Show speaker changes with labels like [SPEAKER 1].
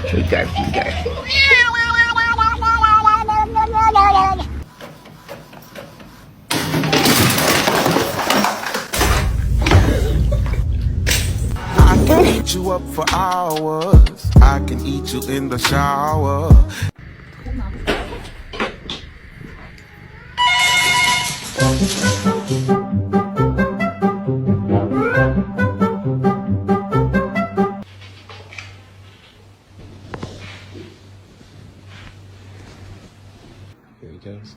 [SPEAKER 1] 불갈 불갈.
[SPEAKER 2] I can eat you up for hours. I can eat you in the shower.
[SPEAKER 1] Here he goes.